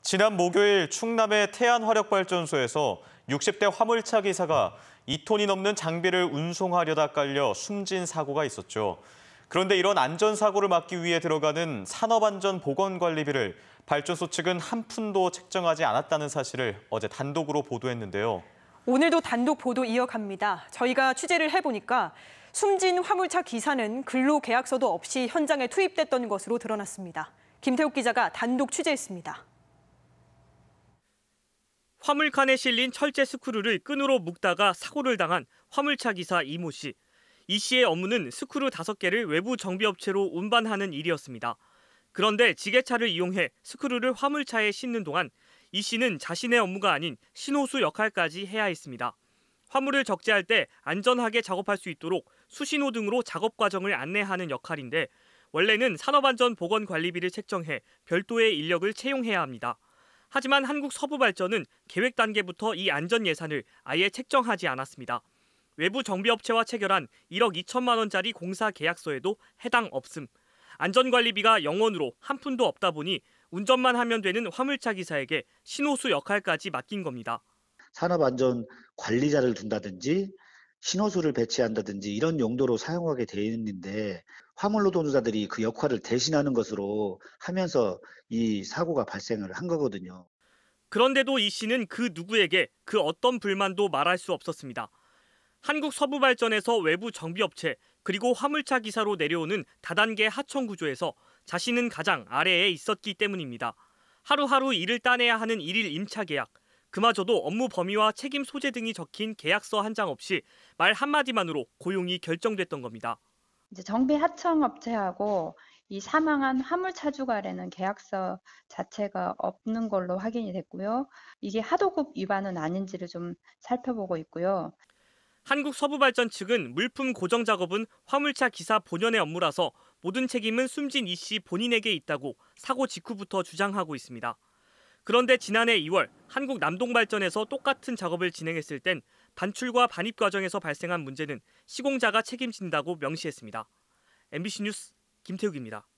지난 목요일 충남의 태안화력발전소에서 60대 화물차 기사가 2톤이 넘는 장비를 운송하려다 깔려 숨진 사고가 있었죠. 그런데 이런 안전사고를 막기 위해 들어가는 산업안전보건관리비를 발전소 측은 한 푼도 책정하지 않았다는 사실을 어제 단독으로 보도했는데요. 오늘도 단독 보도 이어갑니다. 저희가 취재를 해보니까 숨진 화물차 기사는 근로계약서도 없이 현장에 투입됐던 것으로 드러났습니다. 김태욱 기자가 단독 취재했습니다. 화물칸에 실린 철제 스크류를 끈으로 묶다가 사고를 당한 화물차 기사 이모 씨. 이 씨의 업무는 스크류 5개를 외부 정비업체로 운반하는 일이었습니다. 그런데 지게차를 이용해 스크류를 화물차에 싣는 동안 이 씨는 자신의 업무가 아닌 신호수 역할까지 해야 했습니다. 화물을 적재할 때 안전하게 작업할 수 있도록 수신호 등으로 작업 과정을 안내하는 역할인데 원래는 산업안전보건관리비를 책정해 별도의 인력을 채용해야 합니다. 하지만 한국서부발전은 계획 단계부터 이 안전 예산을 아예 책정하지 않았습니다. 외부 정비업체와 체결한 1억 2천만 원짜리 공사 계약서에도 해당 없음. 안전관리비가 0원으로 한 푼도 없다 보니 운전만 하면 되는 화물차 기사에게 신호수 역할까지 맡긴 겁니다. 산업안전관리자를 둔다든지 신호수를 배치한다든지 이런 용도로 사용하게 되어 있는데 화물 노동자들이 그 역할을 대신하는 것으로 하면서 이 사고가 발생을 한 거거든요. 그런데도 이 씨는 그 누구에게 그 어떤 불만도 말할 수 없었습니다. 한국서부발전에서 외부 정비업체 그리고 화물차 기사로 내려오는 다단계 하청 구조에서 자신은 가장 아래에 있었기 때문입니다. 하루하루 일을 따내야 하는 일일 임차 계약, 그마저도 업무 범위와 책임 소재 등이 적힌 계약서 한 장 없이 말 한마디만으로 고용이 결정됐던 겁니다. 이제 정비 하청 업체하고 이 사망한 화물 차주간에는 계약서 자체가 없는 걸로 확인이 됐고요. 이게 하도급 위반은 아닌지를 좀 살펴보고 있고요. 한국서부발전 측은 물품 고정 작업은 화물차 기사 본연의 업무라서 모든 책임은 숨진 이 씨 본인에게 있다고 사고 직후부터 주장하고 있습니다. 그런데 지난해 2월 한국남동발전에서 똑같은 작업을 진행했을 땐 반출과 반입 과정에서 발생한 문제는 시공자가 책임진다고 명시했습니다. MBC 뉴스 김태욱입니다.